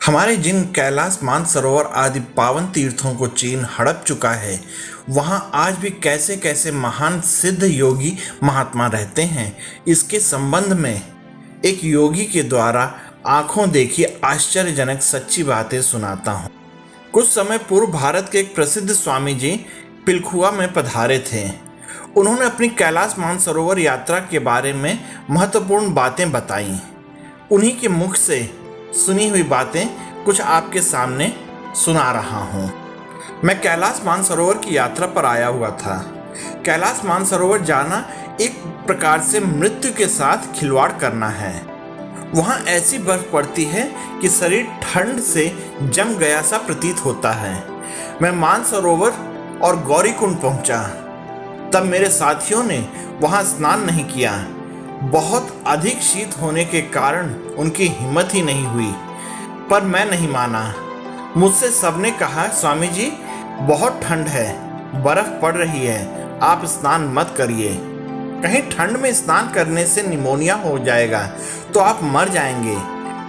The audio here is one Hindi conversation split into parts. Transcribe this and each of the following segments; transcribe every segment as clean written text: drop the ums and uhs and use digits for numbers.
हमारे जिन कैलाश मानसरोवर आदि पावन तीर्थों को चीन हड़प चुका है, वहाँ आज भी कैसे कैसे महान सिद्ध योगी महात्मा रहते हैं, इसके संबंध में एक योगी के द्वारा आंखों देखी आश्चर्यजनक सच्ची बातें सुनाता हूँ। कुछ समय पूर्व भारत के एक प्रसिद्ध स्वामी जी पिलखुआ में पधारे थे। उन्होंने अपनी कैलाश मानसरोवर यात्रा के बारे में महत्वपूर्ण बातें बताई। उन्हीं के मुख से सुनी हुई बातें कुछ आपके सामने सुना रहा हूँ। मैं कैलाश मानसरोवर की यात्रा पर आया हुआ था। कैलाश मानसरोवर जाना एक प्रकार से मृत्यु के साथ खिलवाड़ करना है। वहाँ ऐसी बर्फ पड़ती है कि शरीर ठंड से जम गया सा प्रतीत होता है। मैं मानसरोवर और गौरीकुंड पहुँचा, तब मेरे साथियों ने वहाँ स्नान नहीं किया। बहुत अधिक शीत होने के कारण उनकी हिम्मत ही नहीं हुई, पर मैं नहीं माना। मुझसे सबने कहा, स्वामी जी बहुत ठंड है, बर्फ पड़ रही है, आप स्नान मत करिए। कहीं ठंड में स्नान करने से निमोनिया हो जाएगा तो आप मर जाएंगे।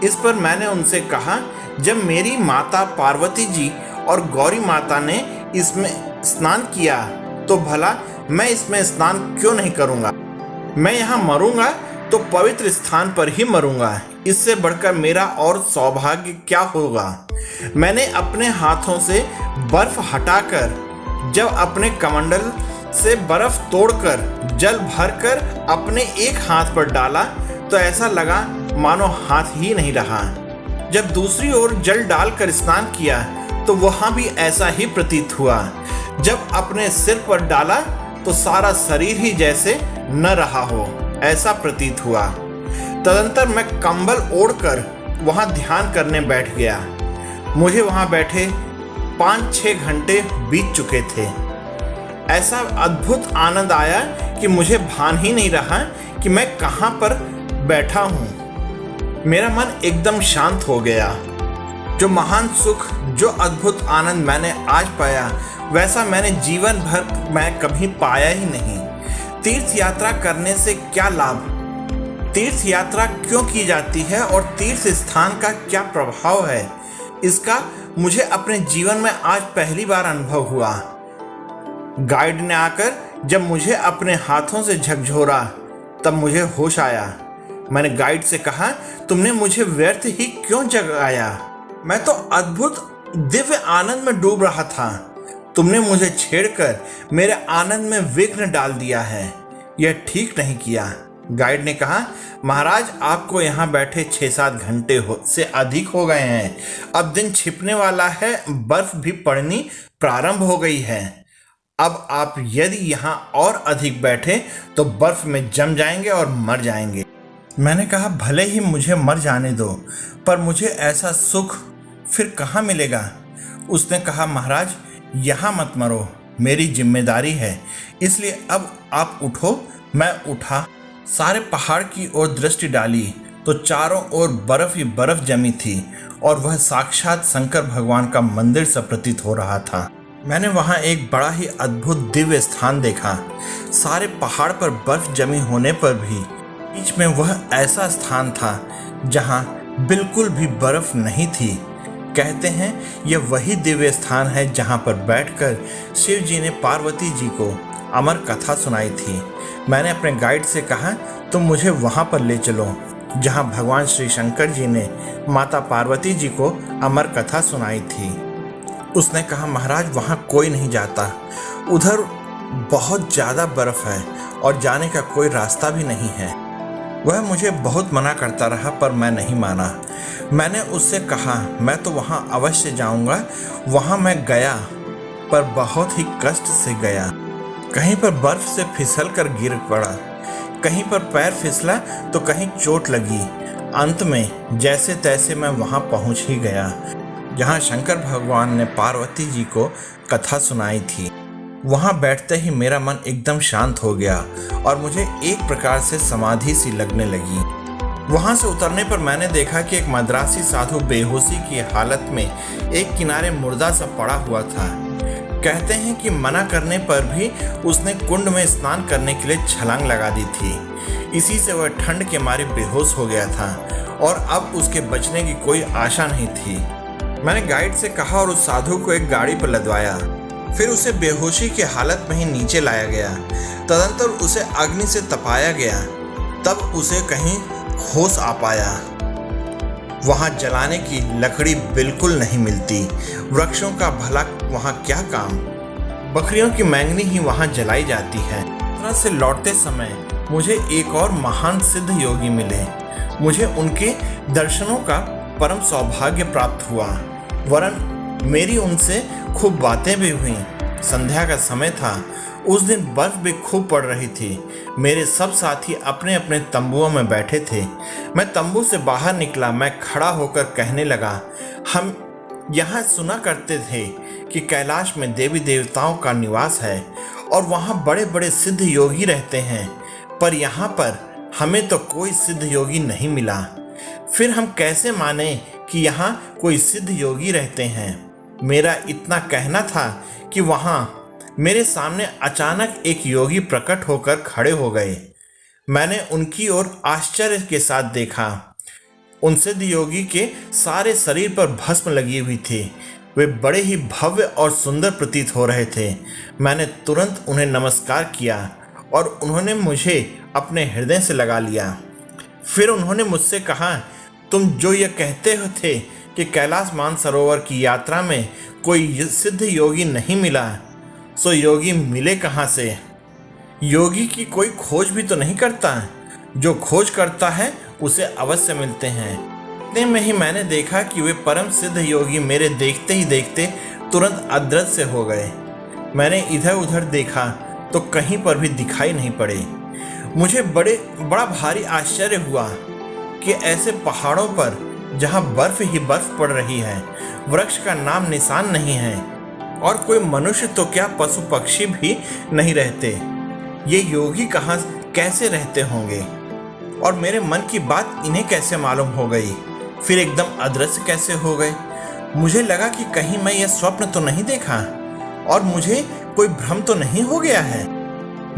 इस पर मैंने उनसे कहा, जब मेरी माता पार्वती जी और गौरी माता ने इसमें स्नान किया तो भला मैं इसमें स्नान क्यों नहीं करूँगा। मैं यहाँ मरूंगा तो पवित्र स्थान पर ही मरूंगा, इससे बढ़कर मेरा और सौभाग्य क्या होगा। मैंने अपने हाथों से बर्फ हटाकर जब अपने कमंडल से बर्फ तोड़कर जल भरकर अपने एक हाथ पर डाला तो ऐसा लगा मानो हाथ ही नहीं रहा। जब दूसरी ओर जल डालकर स्नान किया तो वहाँ भी ऐसा ही प्रतीत हुआ। जब अपने सिर पर डाला तो सारा शरीर ही जैसे न रहा हो, ऐसा प्रतीत हुआ। तदंतर मैं कंबल ओढ़कर वहाँ ध्यान करने बैठ गया। मुझे वहाँ बैठे 5-6 घंटे बीत चुके थे। ऐसा अद्भुत आनंद आया कि मुझे भान ही नहीं रहा कि मैं कहाँ पर बैठा हूँ। मेरा मन एकदम शांत हो गया। जो महान सुख, जो अद्भुत आनंद मैंने आज पाया, वैसा मैंने जीवन भर मैं कभी पाया ही नहीं। तीर्थ यात्रा करने से क्या लाभ, तीर्थ यात्रा क्यों की जाती है और तीर्थ स्थान का क्या प्रभाव है, इसका मुझे अपने जीवन में आज पहली बार अनुभव हुआ। गाइड ने आकर जब मुझे अपने हाथों से झकझोरा तब मुझे होश आया। मैंने गाइड से कहा, तुमने मुझे व्यर्थ ही क्यों जगाया? मैं तो अद्भुत दिव्य आनंद में डूब रहा था। तुमने मुझे छेड़कर मेरे आनंद में विघ्न डाल दिया है, यह ठीक नहीं किया। गाइड ने कहा, महाराज आपको यहाँ बैठे 6-7 घंटे से अधिक हो गए हैं। अब दिन छिपने वाला है, बर्फ भी पड़नी प्रारंभ हो गई है। अब आप यदि यहाँ और अधिक बैठे तो बर्फ में जम जाएंगे और मर जाएंगे। मैंने कहा, भले ही मुझे मर जाने दो, पर मुझे ऐसा सुख फिर कहाँ मिलेगा। उसने कहा, महाराज यहाँ मत मरो, मेरी जिम्मेदारी है, इसलिए अब आप उठो। मैं उठा, सारे पहाड़ की ओर दृष्टि डाली तो चारों ओर बर्फ ही बर्फ जमी थी और वह साक्षात शंकर भगवान का मंदिर सा प्रतीत हो रहा था। मैंने वहाँ एक बड़ा ही अद्भुत दिव्य स्थान देखा। सारे पहाड़ पर बर्फ जमी होने पर भी बीच में वह ऐसा स्थान था जहाँ बिल्कुल भी बर्फ नहीं थी। कहते हैं यह वही दिव्य स्थान है जहाँ पर बैठकर शिव जी ने पार्वती जी को अमर कथा सुनाई थी। मैंने अपने गाइड से कहा, तुम मुझे वहाँ पर ले चलो जहाँ भगवान श्री शंकर जी ने माता पार्वती जी को अमर कथा सुनाई थी। उसने कहा, महाराज वहाँ कोई नहीं जाता, उधर बहुत ज़्यादा बर्फ़ है और जाने का कोई रास्ता भी नहीं है। वह मुझे बहुत मना करता रहा, पर मैं नहीं माना। मैंने उससे कहा, मैं तो वहाँ अवश्य जाऊँगा। वहाँ मैं गया, पर बहुत ही कष्ट से गया। कहीं पर बर्फ़ से फिसल कर गिर पड़ा, कहीं पर पैर फिसला तो कहीं चोट लगी। अंत में जैसे तैसे मैं वहाँ पहुँच ही गया जहाँ शंकर भगवान ने पार्वती जी को कथा सुनाई थी। वहाँ बैठते ही मेरा मन एकदम शांत हो गया और मुझे एक प्रकार से समाधि सी लगने लगी। वहाँ से उतरने पर मैंने देखा कि एक मद्रासी साधु बेहोशी की हालत में एक किनारे मुर्दा सा पड़ा हुआ था। कहते हैं कि मना करने पर भी उसने कुंड में स्नान करने के लिए छलांग लगा दी थी। इसी से वह ठंड के मारे बेहोश हो गया था और अब उसके बचने की कोई आशा नहीं थी। मैंने गाइड से कहा और उस साधु को एक गाड़ी पर लदवाया। फिर उसे बेहोशी की हालत में ही नीचे लाया गया। तदंतर उसे अग्नि से तपाया गया, तब उसे कहीं होश आ पाया। वहाँ जलाने की लकड़ी बिल्कुल नहीं मिलती। वृक्षों का भला वहाँ क्या काम, बकरियों की मैंगनी ही वहाँ जलाई जाती है। यात्रा से लौटते समय मुझे एक और महान सिद्ध योगी मिले। मुझे उनके दर्शनों का परम सौभाग्य प्राप्त हुआ, वरन मेरी उनसे खूब बातें भी हुई। संध्या का समय था। उस दिन बर्फ भी खूब पड़ रही थी। मेरे सब साथी अपने अपने तंबुओं में बैठे थे। मैं तंबू से बाहर निकला। मैं खड़ा होकर कहने लगा, हम यहाँ सुना करते थे कि कैलाश में देवी देवताओं का निवास है और वहाँ बड़े बड़े सिद्ध योगी रहते हैं, पर यहाँ पर हमें तो कोई सिद्ध योगी नहीं मिला। फिर हम कैसे माने कि यहाँ कोई सिद्ध योगी रहते हैं। मेरा इतना कहना था कि वहाँ मेरे सामने अचानक एक योगी प्रकट होकर खड़े हो गए। मैंने उनकी ओर आश्चर्य के साथ देखा। उन सिद्ध योगी के सारे शरीर पर भस्म लगी हुई थी। वे बड़े ही भव्य और सुंदर प्रतीत हो रहे थे। मैंने तुरंत उन्हें नमस्कार किया और उन्होंने मुझे अपने हृदय से लगा लिया। फिर उन्होंने मुझसे कहा, तुम जो ये कहते थे कि कैलाश मानसरोवर की यात्रा में कोई सिद्ध योगी नहीं मिला, सो योगी मिले कहाँ से? योगी की कोई खोज भी तो नहीं करता। जो खोज करता है उसे अवश्य मिलते हैं। इतने में ही मैंने देखा कि वे परम सिद्ध योगी मेरे देखते ही देखते तुरंत अदृश्य से हो गए। मैंने इधर उधर देखा तो कहीं पर भी दिखाई नहीं पड़े। मुझे बड़ा भारी आश्चर्य हुआ कि ऐसे पहाड़ों पर जहाँ बर्फ ही बर्फ पड़ रही है, वृक्ष का नाम निशान नहीं है और कोई मनुष्य तो क्या पशु पक्षी भी नहीं रहते। ये योगी कहाँ कैसे रहते होंगे और मेरे मन की बात इन्हें कैसे मालूम हो गई? फिर एकदम अदृश्य कैसे हो गए? मुझे लगा कि कहीं मैं यह स्वप्न तो नहीं देखा और मुझे कोई भ्रम तो नहीं हो गया है।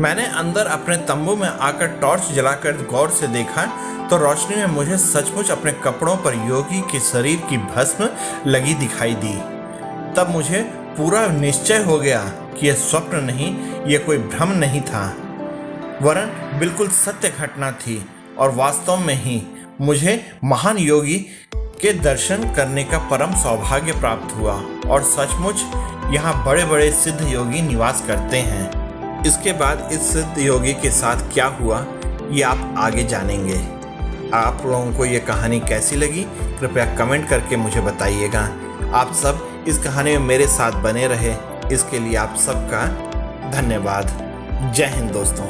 मैंने अंदर अपने तंबू में आकर टॉर्च जलाकर गौर से देखा तो रोशनी में मुझे सचमुच अपने कपड़ों पर योगी के शरीर की भस्म लगी दिखाई दी। तब मुझे पूरा निश्चय हो गया कि यह स्वप्न नहीं, यह कोई भ्रम नहीं था, वरन बिल्कुल सत्य घटना थी और वास्तव में ही मुझे महान योगी के दर्शन करने का परम सौभाग्य प्राप्त हुआ और सचमुच यहाँ बड़े बड़े सिद्ध योगी निवास करते हैं। इसके बाद इस सिद्ध योगी के साथ क्या हुआ ये आप आगे जानेंगे। आप लोगों को ये कहानी कैसी लगी कृपया कमेंट करके मुझे बताइएगा। आप सब इस कहानी में मेरे साथ बने रहे, इसके लिए आप सबका धन्यवाद। जय हिंद दोस्तों।